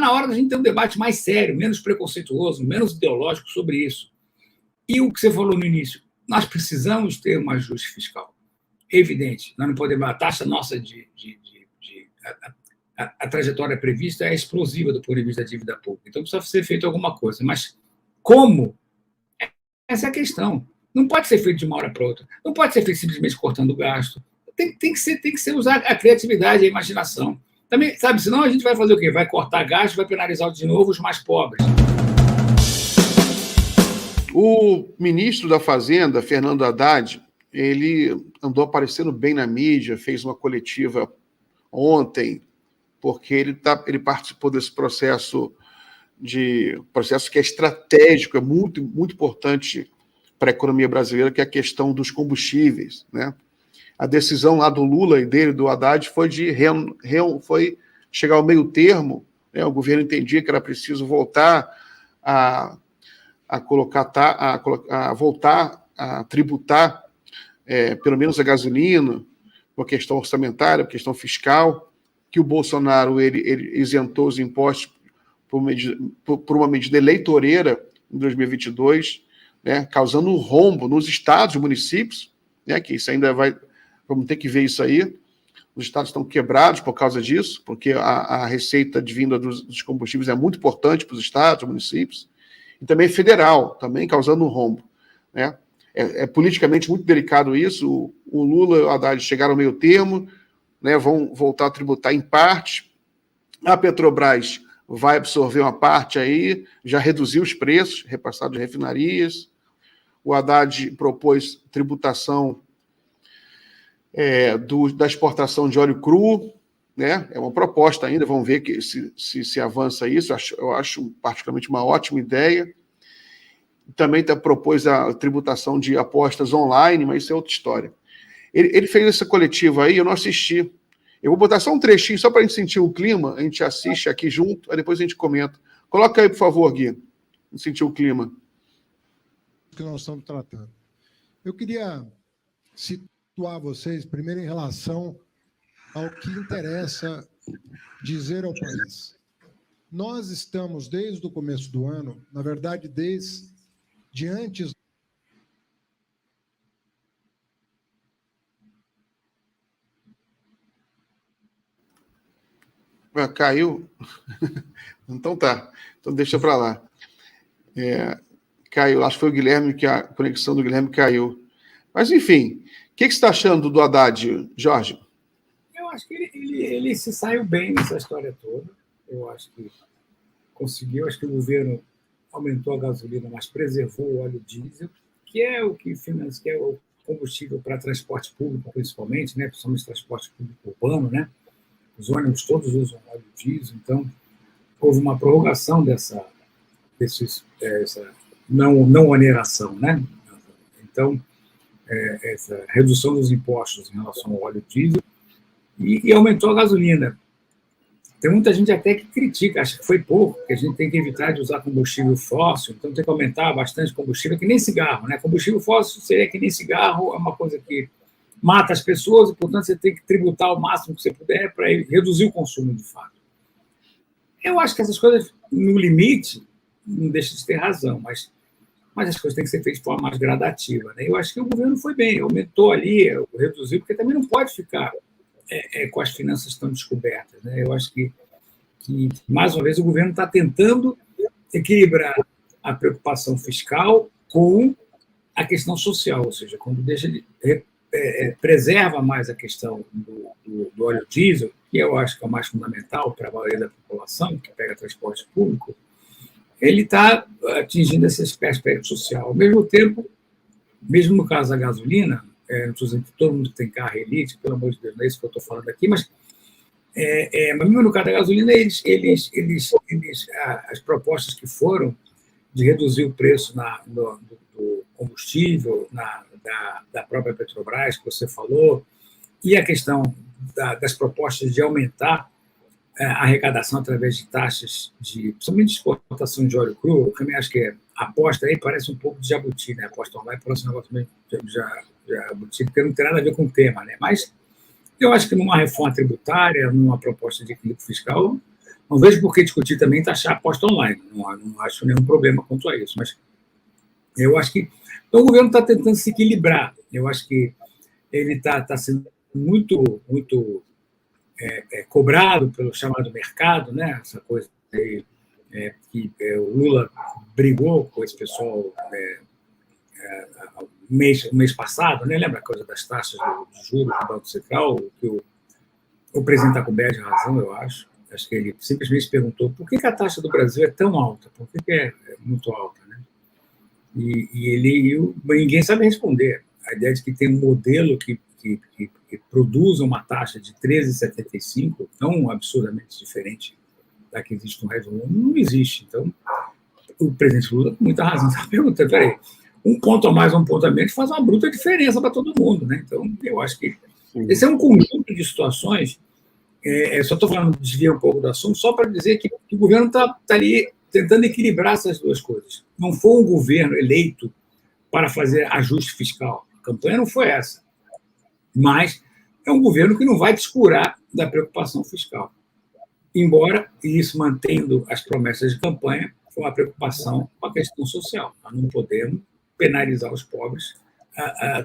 na hora da gente ter um debate mais sério, menos preconceituoso, menos ideológico sobre isso. E o que você falou no início, nós precisamos ter um ajuste fiscal. Evidente, nós não podemos... A taxa nossa a trajetória prevista é explosiva do ponto de vista da dívida pública. Então, precisa ser feito alguma coisa. Mas como? Essa é a questão. Não pode ser feito de uma hora para outra. Não pode ser feito simplesmente cortando o gasto. Tem que ser usar a criatividade e a imaginação. Também, sabe, senão a gente vai fazer o quê? Vai cortar gasto, vai penalizar de novo os mais pobres. O ministro da Fazenda, Fernando Haddad, ele andou aparecendo bem na mídia, fez uma coletiva ontem, porque ele participou desse processo que é estratégico, é muito, muito importante para a economia brasileira, que é a questão dos combustíveis, né? A decisão lá do Lula e dele, do Haddad, foi foi chegar ao meio termo, né? O governo entendia que era preciso voltar voltar a tributar pelo menos a gasolina, uma questão orçamentária, uma questão fiscal, que o Bolsonaro ele isentou os impostos por uma medida eleitoreira em 2022, né, causando um rombo nos estados e municípios, né, que isso ainda vamos ter que ver isso aí. Os estados estão quebrados por causa disso, porque a receita advinda dos combustíveis é muito importante para os estados, municípios, e também federal, também causando um rombo, né? É politicamente muito delicado isso. O Lula e o Haddad chegaram ao meio termo, né, vão voltar a tributar em parte. A Petrobras vai absorver uma parte aí, já reduziu os preços, repassado de refinarias. O Haddad propôs tributação da exportação de óleo cru, né? É uma proposta ainda, vamos ver se avança isso. Eu acho particularmente uma ótima ideia. Também propôs a tributação de apostas online, mas isso é outra história. Ele fez essa coletiva aí, eu não assisti. Eu vou botar só um trechinho, só para a gente sentir o clima, a gente assiste aqui junto, aí depois a gente comenta. Coloca aí, por favor, Gui, para sentir o clima. Que nós estamos tratando. Eu queria situar vocês, primeiro, em relação ao que interessa dizer ao país. Nós estamos, desde o começo do ano, na verdade, desde antes... Caiu? Então tá. Então deixa para lá. Caiu. Acho que foi o Guilherme, que a conexão do Guilherme caiu. Mas, enfim, o que você está achando do Haddad, Jorge? Eu acho que ele se saiu bem nessa história toda. Eu acho que conseguiu. Acho que o governo aumentou a gasolina, mas preservou o óleo diesel, que é o que financia, que é o combustível para transporte público, principalmente, né? Principalmente transporte público urbano, né? Os ônibus todos usam óleo diesel, então houve uma prorrogação dessa não oneração, né? Então, essa redução dos impostos em relação ao óleo diesel e aumentou a gasolina. Tem muita gente até que critica, acha que foi pouco, que a gente tem que evitar de usar combustível fóssil, então tem que aumentar bastante combustível, que nem cigarro, né? Combustível fóssil seria que nem cigarro, é uma coisa que mata as pessoas e, portanto, você tem que tributar o máximo que você puder para reduzir o consumo, de fato. Eu acho que essas coisas, no limite, não deixa de ter razão, mas as coisas têm que ser feitas de forma mais gradativa, né? Eu acho que o governo foi bem, aumentou ali, reduziu, porque também não pode ficar com as finanças tão descobertas, né? Eu acho que, mais uma vez, o governo está tentando equilibrar a preocupação fiscal com a questão social, ou seja, quando preserva mais a questão do óleo diesel, que eu acho que é o mais fundamental para a maioria da população, que pega transporte público, ele está atingindo esse aspecto social. Ao mesmo tempo, mesmo no caso da gasolina, não estou dizendo que todo mundo tem carro elite, pelo amor de Deus, não é isso que eu estou falando aqui, mas mesmo no caso da gasolina, as propostas que foram de reduzir o preço do combustível, da própria Petrobras, que você falou, e a questão das propostas de aumentar a arrecadação através de taxas, principalmente de exportação de óleo cru, eu também acho que a aposta aí parece um pouco de jabuti, né? A aposta online parece um negócio meio jabuti, porque não tem nada a ver com o tema, né? Mas eu acho que numa reforma tributária, numa proposta de equilíbrio fiscal, Não vejo por que discutir também taxar a aposta online. Não acho nenhum problema quanto a isso. Mas eu acho que então, o governo está tentando se equilibrar. Eu acho que ele está sendo muito cobrado pelo chamado mercado, né? Essa coisa aí, que o Lula brigou com esse pessoal o mês passado, né? Lembra a coisa das taxas de juros do Banco Central? Que o presidente está coberto de razão, eu acho. Acho que ele simplesmente perguntou por que a taxa do Brasil é tão alta, por que é muito alta, né? E ninguém sabe responder. A ideia de que tem um modelo que produza uma taxa de 13,75, tão absurdamente diferente da que existe no resto do mundo, não existe. Então, o presidente Lula, com muita razão, está perguntando, peraí, um ponto a mais, um ponto a menos faz uma bruta diferença para todo mundo, né? Então, eu acho que esse é um conjunto de situações. Só estou falando, desviar um pouco do assunto, só para dizer que o governo está ali tentando equilibrar essas duas coisas. Não foi um governo eleito para fazer ajuste fiscal. A campanha não foi essa. Mas é um governo que não vai descurar da preocupação fiscal. Embora isso mantendo as promessas de campanha com a preocupação com a questão social. Nós não podemos penalizar os pobres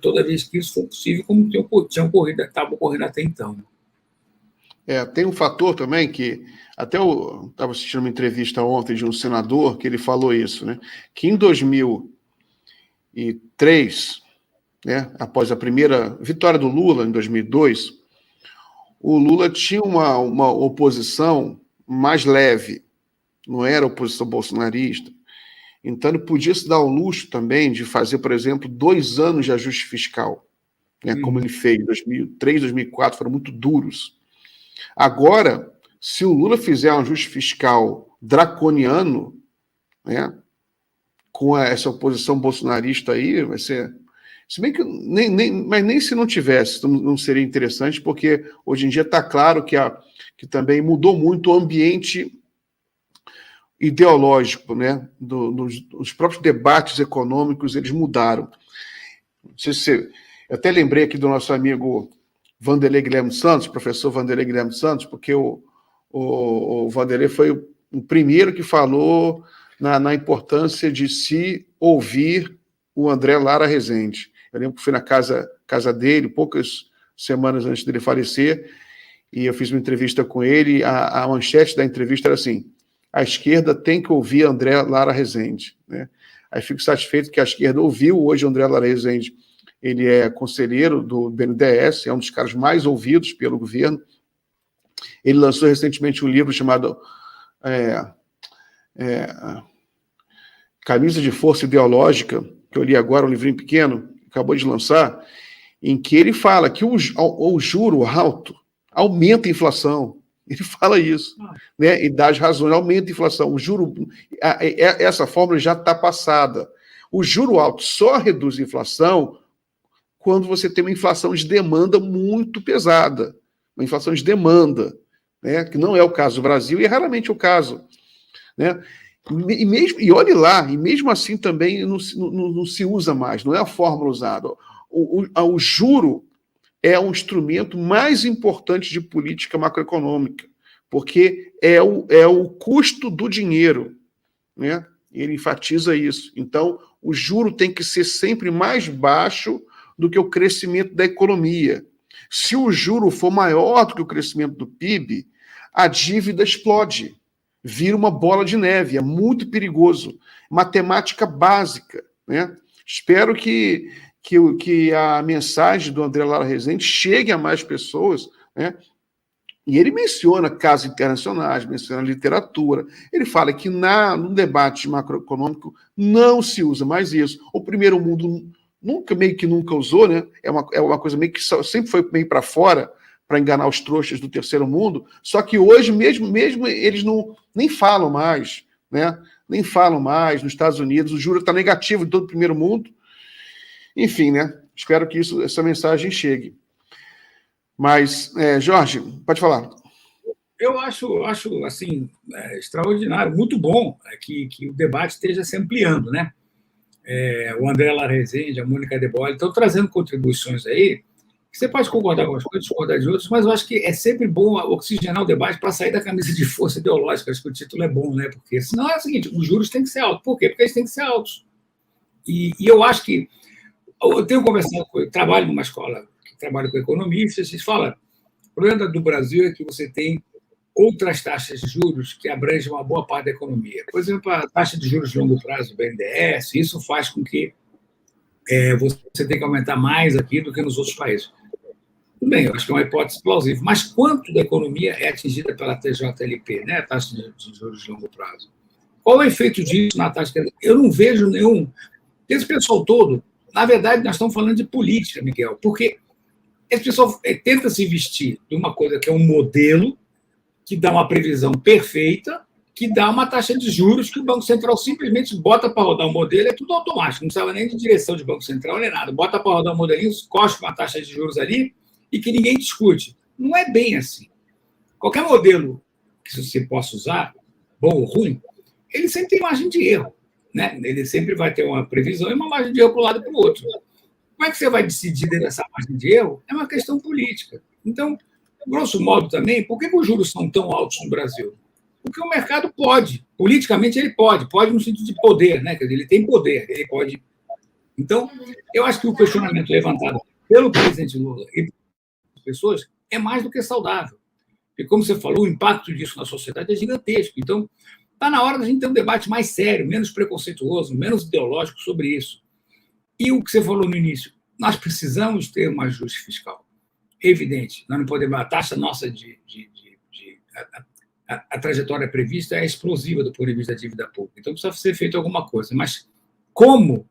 toda vez que isso for possível, como estava ocorrendo até então. Tem um fator também que, até eu estava assistindo uma entrevista ontem de um senador que ele falou isso, né? Que em 2003, né, após a primeira vitória do Lula, em 2002, o Lula tinha uma oposição mais leve, não era oposição bolsonarista. Então, ele podia se dar o luxo também de fazer, por exemplo, 2 anos de ajuste fiscal, né, como ele fez em 2003, 2004, foram muito duros. Agora, se o Lula fizer um ajuste fiscal draconiano, né, com essa oposição bolsonarista aí, vai ser... Se bem que mas nem se não tivesse, não seria interessante, porque hoje em dia está claro que também mudou muito o ambiente ideológico, né? Os próprios debates econômicos, eles mudaram. Não sei se eu até lembrei aqui do nosso amigo Vanderlei Guilherme Santos, professor Vanderlei Guilherme Santos, porque o Vanderlei foi o primeiro que falou na importância de se ouvir o André Lara Rezende. Eu lembro que fui na casa dele, poucas semanas antes dele falecer, e eu fiz uma entrevista com ele. A manchete da entrevista era assim: a esquerda tem que ouvir André Lara Rezende, né? Aí fico satisfeito que a esquerda ouviu hoje André Lara Rezende. Ele é conselheiro do BNDES, é um dos caras mais ouvidos pelo governo. Ele lançou recentemente um livro chamado Camisa de Força Ideológica, que eu li agora, um livrinho pequeno, acabou de lançar, em que ele fala que o juro alto aumenta a inflação. Ele fala isso, né? E dá as razões, aumenta a inflação. O juro, essa fórmula já está passada. O juro alto só reduz a inflação quando você tem uma inflação de demanda muito pesada, uma inflação de demanda, né? Que não é o caso do Brasil e é raramente o caso, né? E olhe lá, e mesmo assim também não se usa mais, não é a fórmula usada. O juro é um instrumento mais importante de política macroeconômica, porque é o custo do dinheiro, né? Ele enfatiza isso. Então, o juro tem que ser sempre mais baixo do que o crescimento da economia. Se o juro for maior do que o crescimento do PIB, a dívida explode, vira uma bola de neve, é muito perigoso. Matemática básica, né? Espero que a mensagem do André Lara Rezende chegue a mais pessoas, né? E ele menciona casos internacionais, menciona literatura. Ele fala que no debate macroeconômico não se usa mais isso. O primeiro mundo meio que nunca usou, né? É uma coisa meio que sempre foi meio para fora, para enganar os trouxas do terceiro mundo. Só que hoje mesmo eles nem falam mais, né? Nem falam mais. Nos Estados Unidos o juro está negativo em todo o primeiro mundo. Enfim, né? Espero que essa mensagem chegue. Mas, Jorge, pode falar. Eu acho assim, extraordinário, muito bom que o debate esteja se ampliando, né? O André Lara Rezende, a Mônica De Bolle estão trazendo contribuições aí Você pode concordar com as coisas, discordar de outras, mas eu acho que é sempre bom oxigenar o debate para sair da camisa de força ideológica. Acho que o título é bom, né? Porque senão é o seguinte: os juros têm que ser altos. Por quê? Porque eles têm que ser altos. E eu acho que. Eu tenho conversado eu trabalho numa escola que trabalha com economistas, e fala: o problema do Brasil é que você tem outras taxas de juros que abrangem uma boa parte da economia. Por exemplo, a taxa de juros de longo prazo, o BNDES, isso faz com que você tenha que aumentar mais aqui do que nos outros países. Tudo bem, eu acho que é uma hipótese plausível, mas quanto da economia é atingida pela TJLP, né, a taxa de juros de longo prazo? Qual é o efeito disso na taxa? Eu não vejo nenhum. Esse pessoal todo, na verdade, nós estamos falando de política, Miguel, porque esse pessoal tenta se vestir de uma coisa que é um modelo que dá uma previsão perfeita, que dá uma taxa de juros que o Banco Central simplesmente bota para rodar o modelo, é tudo automático, não precisava nem de direção de Banco Central nem nada, bota para rodar o modelinho, cospe uma taxa de juros ali e que ninguém discute. Não é bem assim. Qualquer modelo que você possa usar, bom ou ruim, ele sempre tem margem de erro, né? Ele sempre vai ter uma previsão e uma margem de erro para um lado e para o outro. Como é que você vai decidir dessa margem de erro? É uma questão política. Então, grosso modo também, por que os juros são tão altos no Brasil? Porque o mercado pode, politicamente ele pode no sentido de poder, né? Quer dizer, ele tem poder, ele pode. Então, eu acho que o questionamento levantado pelo presidente Lula e pelas pessoas é mais do que saudável. E como você falou, o impacto disso na sociedade é gigantesco. Então, está na hora da gente ter um debate mais sério, menos preconceituoso, menos ideológico sobre isso. E o que você falou no início, nós precisamos ter um ajuste fiscal. Evidente, nós não podemos. A taxa nossa a trajetória prevista é explosiva do ponto de vista da dívida pública. Então, precisa ser feito alguma coisa. Mas como?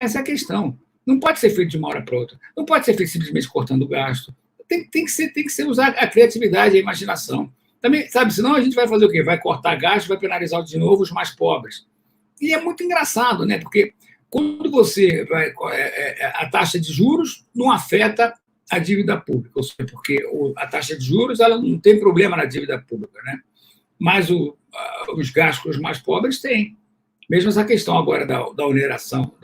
Essa é a questão. Não pode ser feito de uma hora para outra. Não pode ser feito simplesmente cortando o gasto. Tem que ser usar a criatividade e a imaginação. Também, sabe, senão a gente vai fazer o quê? Vai cortar gasto, vai penalizar de novo os mais pobres. E é muito engraçado, né? Porque quando você vai. A taxa de juros não afeta a dívida pública, ou seja, porque a taxa de juros ela não tem problema na dívida pública, né? Mas os gastos mais pobres têm. Mesmo essa questão agora da oneração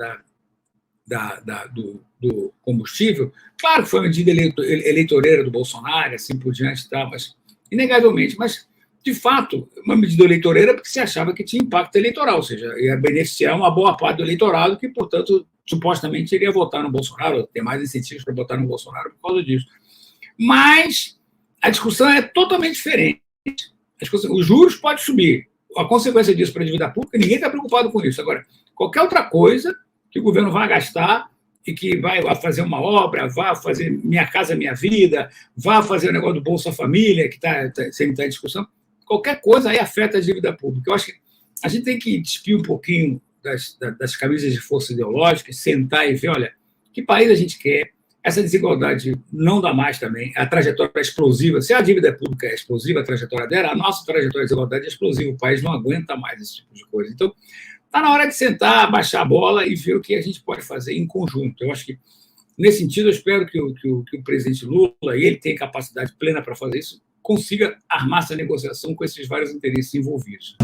do combustível, claro que foi uma medida eleitoreira do Bolsonaro, assim por diante, tá, mas inegavelmente, mas de fato, uma medida eleitoreira porque se achava que tinha impacto eleitoral, ou seja, ia beneficiar uma boa parte do eleitorado que, portanto, supostamente iria votar no Bolsonaro, ter mais incentivos para votar no Bolsonaro por causa disso. Mas a discussão é totalmente diferente. Os juros podem subir. A consequência disso para a dívida pública, ninguém está preocupado com isso. Agora, qualquer outra coisa que o governo vai gastar e que vai fazer uma obra, vá fazer Minha Casa Minha Vida, vá fazer o negócio do Bolsa Família, que sempre está em discussão, qualquer coisa aí afeta a dívida pública. Eu acho que a gente tem que despir um pouquinho das camisas de força ideológica, sentar e ver, olha, que país a gente quer, essa desigualdade não dá mais também, a trajetória é explosiva, se a dívida pública é explosiva, a trajetória dela, a nossa trajetória de desigualdade é explosiva, o país não aguenta mais esse tipo de coisa. Então, está na hora de sentar, baixar a bola e ver o que a gente pode fazer em conjunto. Eu acho que, nesse sentido, eu espero que o presidente Lula, e ele tem capacidade plena para fazer isso, consiga armar essa negociação com esses vários interesses envolvidos.